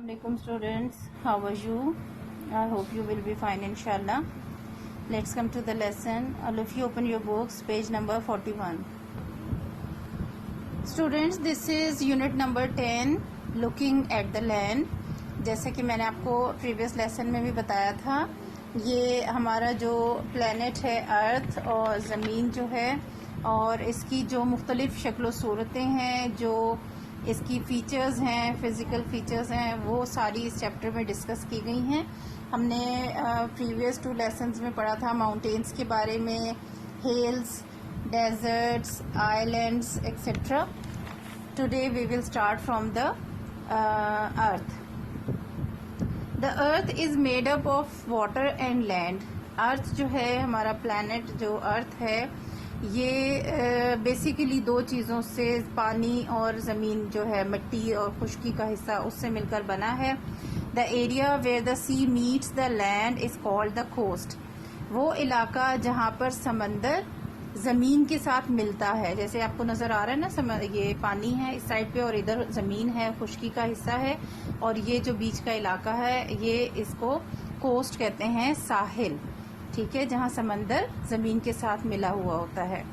Assalamualaikum students, how are you? I hope you will be fine inshallah. Let's come to the lesson. All of you open your books, page number 41. Students, this is unit number 10, looking at the land. जैसे कि मैंने आपको previous lesson में भी बताया था, ये हमारा जो प्लेनेट है अर्थ और ज़मीन जो है और इसकी जो मुख्तलिफ़ शक्ल सूरतें हैं, जो इसकी फ़ीचर्स हैं, फ़िज़िकल फ़ीचर्स हैं, वो सारी इस चैप्टर में डिस्कस की गई हैं। हमने प्रीवियस 2 लेसन्स में पढ़ा था माउंटेन्स के बारे में, hills, deserts, islands etcetera. Today we will start from the earth. The earth is made up of water and land. Earth जो है, हमारा प्लैनेट जो अर्थ है, ये बेसिकली 2 चीज़ों से, पानी और ज़मीन जो है, मिट्टी और खुश्की का हिस्सा, उससे मिलकर बना है। The area where the sea meets the land is called the coast. वो इलाका जहाँ पर समंदर ज़मीन के साथ मिलता है, जैसे आपको नज़र आ रहा है ना, ये पानी है इस साइड पे और इधर ज़मीन है, खुश्की का हिस्सा है, और ये जो बीच का इलाका है, ये इसको कोस्ट कहते हैं, साहिल, ठीक है, जहाँ समंदर ज़मीन के साथ मिला हुआ होता है।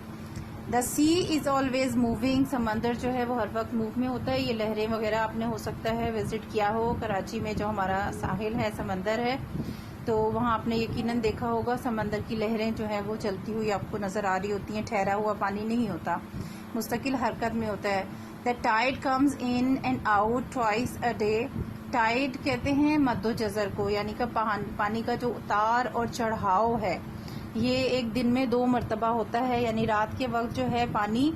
The sea is always moving. समंदर जो है वो हर वक्त मूव में होता है। ये लहरें वगैरह आपने हो सकता है विजिट किया हो, कराची में जो हमारा साहिल है, समंदर है, तो वहाँ आपने यकीनन देखा होगा समंदर की लहरें जो हैं वो चलती हुई आपको नज़र आ रही होती हैं। ठहरा हुआ पानी नहीं होता, मुस्तकिल हरकत में होता है। The tide comes in and out twice a day. Tide कहते हैं मद्दो जज़र को, यानी कि पानी का जो उतार और चढ़ाव है, ये एक दिन में 2 मरतबा होता है। यानी रात के वक्त जो है पानी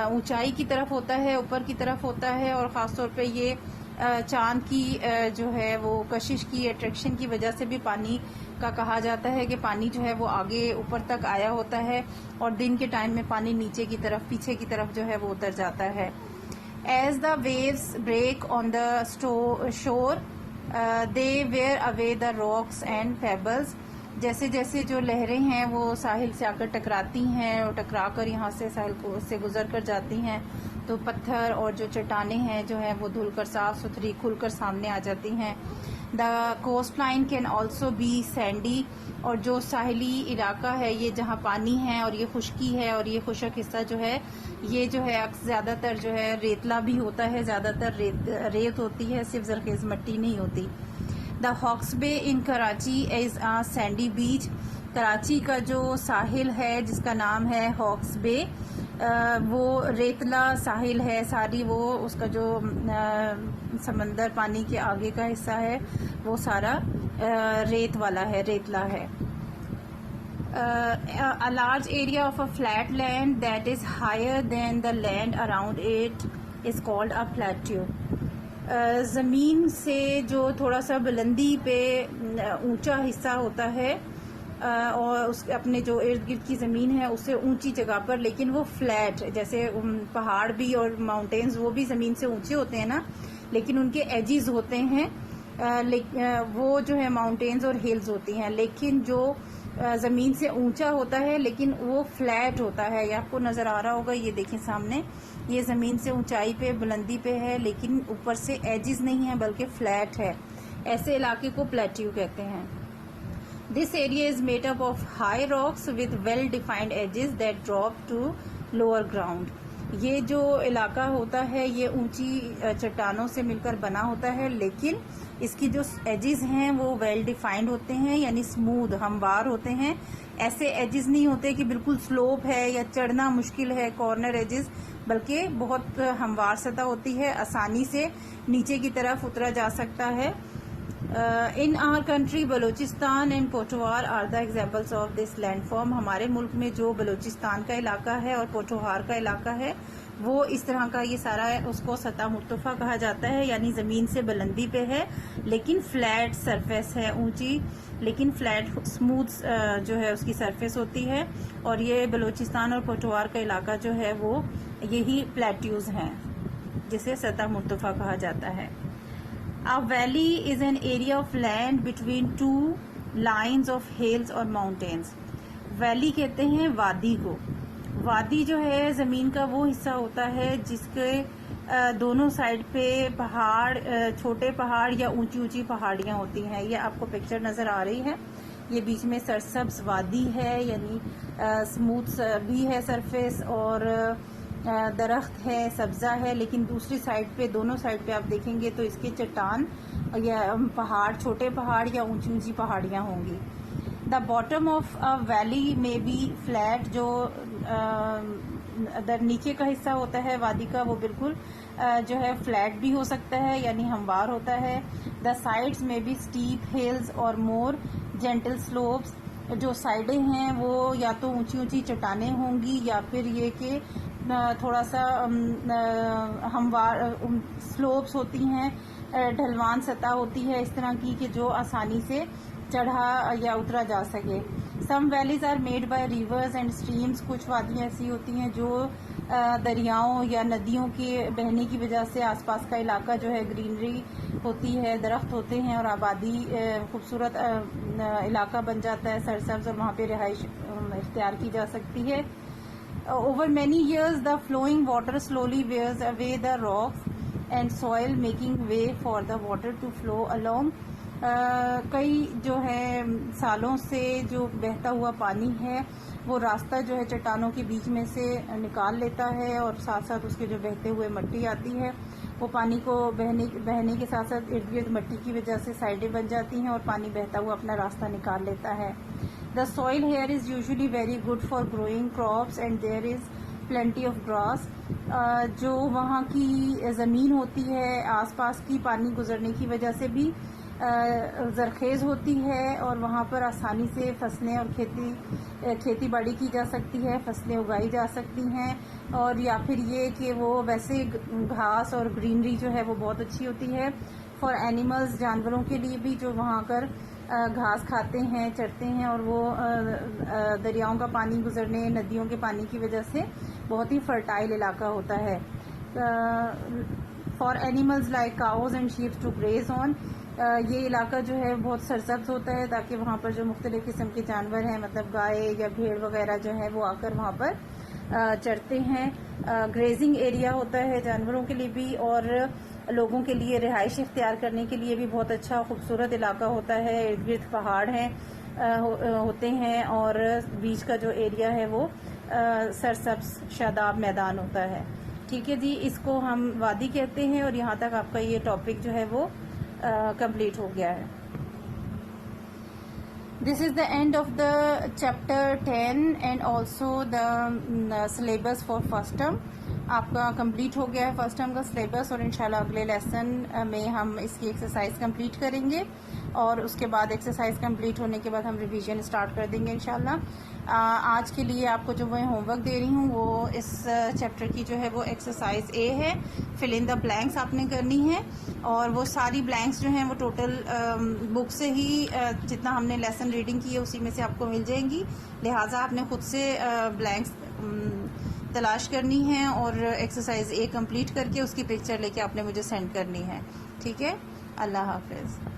ऊंचाई की तरफ होता है, ऊपर की तरफ होता है, और ख़ास तौर पे ये चांद की जो है वो कशिश की, अट्रैक्शन की वजह से भी पानी का कहा जाता है कि पानी जो है वो आगे ऊपर तक आया होता है, और दिन के टाइम में पानी नीचे की तरफ, पीछे की तरफ जो है वो उतर जाता है। As the waves break on the shore, they wear away the rocks and pebbles. जैसे जैसे जो लहरें हैं वो साहिल से आकर टकराती हैं और टकरा कर यहाँ से साहिल से गुजर कर जाती हैं, तो पत्थर और जो चट्टानें हैं जो हैं वो धुलकर साफ सुथरी खुलकर सामने आ जाती हैं। The coast line can also be sandy. और जो साहिली इलाका है, ये जहाँ पानी है और ये खुश्की है और ये खुशक हिस्सा जो है, ये जो है ज़्यादातर जो है रेतला भी होता है, ज़्यादातर रेत होती है, सिर्फ जरखेज़ मिट्टी नहीं होती। The Hawkes Bay in Karachi is a sandy beach. Karachi का जो साहिल है जिसका नाम है हॉक्स बे, वो रेतला साहिल है सारी, वो उसका जो समंदर पानी के आगे का हिस्सा है वो सारा रेत वाला है, रेतला है। A large area of a flat land that is higher than the land around it is called a plateau. ज़मीन से जो थोड़ा सा बुलंदी पे ऊंचा हिस्सा होता है, और उस अपने जो इर्द गिर्द की ज़मीन है उससे ऊंची जगह पर, लेकिन वो फ्लैट, जैसे पहाड़ भी और माउंटेन्स वो भी ज़मीन से ऊंचे होते हैं ना, लेकिन उनके एजिज होते हैं, वो जो है माउंटेन्स और हिल्स होती हैं, लेकिन जो ज़मीन से ऊंचा होता है लेकिन वो फ्लैट होता है। ये आपको नज़र आ रहा होगा, ये देखें सामने, ये ज़मीन से ऊंचाई पे, बुलंदी पे है, लेकिन ऊपर से एजिज नहीं है बल्कि फ्लैट है। ऐसे इलाके को प्लेट्यू कहते हैं। This area is made up of high rocks with well defined edges that drop to lower ground. ये जो इलाका होता है ये ऊंची चट्टानों से मिलकर बना होता है, लेकिन इसकी जो एजेस हैं वो वेल डिफाइंड होते हैं, यानी स्मूथ, हमवार होते हैं। ऐसे एजेस नहीं होते कि बिल्कुल स्लोप है या चढ़ना मुश्किल है, कॉर्नर एजेस, बल्कि बहुत हमवार सतह होती है, आसानी से नीचे की तरफ उतरा जा सकता है। In our country Balochistan and Pothohar are the examples of this landform. हमारे मुल्क में जो बलूचिस्तान का इलाका है और पोठोहार का इलाका है, वो इस तरह का ये सारा है, उसको सतह मुर्तफा कहा जाता है, यानी ज़मीन से बुलंदी पे है लेकिन फ्लैट सरफेस है, ऊंची लेकिन फ्लैट स्मूथ जो है उसकी सरफेस होती है। और ये बलूचिस्तान और पोठोहार का इलाका जो है वो यही प्लेट्यूज हैं, जिसे सतह मुर्तफा कहा जाता है। A valley is an area of land between 2 lines of hills or mountains. Valley कहते हैं वादी को। वादी जो है ज़मीन का वो हिस्सा होता है जिसके दोनों साइड पे पहाड़, छोटे पहाड़ या ऊंची ऊंची पहाड़ियाँ होती हैं। ये आपको पिक्चर नज़र आ रही है। ये बीच में सरसब्ज वादी है, यानी स्मूथ भी है सरफेस, और दरख्त है, सब्ज़ा है। लेकिन दूसरी साइड पे, दोनों साइड पे आप देखेंगे तो इसके चट्टान या पहाड़, छोटे पहाड़ या ऊंची ऊंची पहाड़ियाँ होंगी। The bottom of a valley में बी फ्लैट, जो नीचे का हिस्सा होता है वादी का, वो बिल्कुल जो है फ्लैट भी हो सकता है, यानी हमवार होता है। द साइड्स में बी स्टीप हिल्स और मोर जेंटल स्लोप्स, जो साइडें हैं वो या तो ऊंची ऊंची चट्टानें होंगी या फिर ये कि थोड़ा सा हमवार स्लोप्स होती हैं, ढलवान सतह होती है इस तरह की कि जो आसानी से चढ़ा या उतरा जा सके। Some valleys are made by rivers and streams, कुछ वादियाँ ऐसी होती हैं जो दरियाओं या नदियों के बहने की वजह से आसपास का इलाका जो है ग्रीनरी होती है, दरख्त होते हैं और आबादी, खूबसूरत इलाका बन जाता है सरसब्ज, और वहाँ पे रिहाइश इख्तियार की जा सकती है। Over many years the flowing water slowly wears away the rocks and soil, making way for the water to flow along. कई जो है सालों से जो बहता हुआ पानी है वो रास्ता जो है चट्टानों के बीच में से निकाल लेता है, और साथ साथ उसके जो बहते हुए मिट्टी आती है वो पानी को बहने के साथ साथ इर्द गिर्द मिट्टी की वजह से साइडें बन जाती हैं और पानी बहता हुआ अपना रास्ता निकाल लेता है। The soil here is usually very good for growing crops and there is plenty of grass. जो वहाँ की ज़मीन होती है आसपास की पानी गुजरने की वजह से भी ज़रखेज़ होती है, और वहाँ पर आसानी से फसलें और खेती बाड़ी की जा सकती है, फसलें उगाई जा सकती हैं। और या फिर ये कि वो वैसे घास और ग्रीनरी जो है वो बहुत अच्छी होती है फॉर एनिमल्स, जानवरों के लिए भी जो वहाँ कर घास खाते हैं, चरते हैं, और वो दरियाओं का पानी गुजरने, नदियों के पानी की वजह से बहुत ही फर्टाइल इलाका होता है। For animals like cows and sheep to graze on, ये इलाका जो है बहुत सरसब्ज होता है ताकि वहाँ पर जो मुख्तलिफ़ किस्म के जानवर हैं, मतलब गाय या भेड़ वगैरह जो है वो आकर वहाँ पर चरते हैं। ग्रेजिंग एरिया होता है जानवरों के लिए भी, और लोगों के लिए रिहाइश इख्तियार करने के लिए भी बहुत अच्छा खूबसूरत इलाका होता है। इर्द गिर्द पहाड़ हैं होते हैं, और बीच का जो एरिया है वो सरसब्ज शादाब मैदान होता है। ठीक है जी, इसको हम वादी कहते हैं, और यहाँ तक आपका ये टॉपिक जो है वो कंप्लीट हो गया है। This is the end of the chapter 10 and also the syllabus for first term. आपका कंप्लीट हो गया है फर्स्ट टर्म का सिलेबस, और इंशाल्लाह अगले लेसन में हम इसकी एक्सरसाइज कंप्लीट करेंगे, और उसके बाद एक्सरसाइज कंप्लीट होने के बाद हम रिवीजन स्टार्ट कर देंगे इंशाल्लाह। आज के लिए आपको जो मैं होमवर्क दे रही हूँ वो इस चैप्टर की जो है वो एक्सरसाइज ए है। फिल इन द ब्लैंक्स आपने करनी है, और वो सारी ब्लैंक्स जो हैं वो टोटल बुक से ही जितना हमने लेसन रीडिंग की है उसी में से आपको मिल जाएंगी। लिहाजा आपने खुद से ब्लैंक्स तलाश करनी है, और एक्सरसाइज ए कंप्लीट करके उसकी पिक्चर लेके आपने मुझे सेंड करनी है। ठीक है, अल्लाह हाफिज़।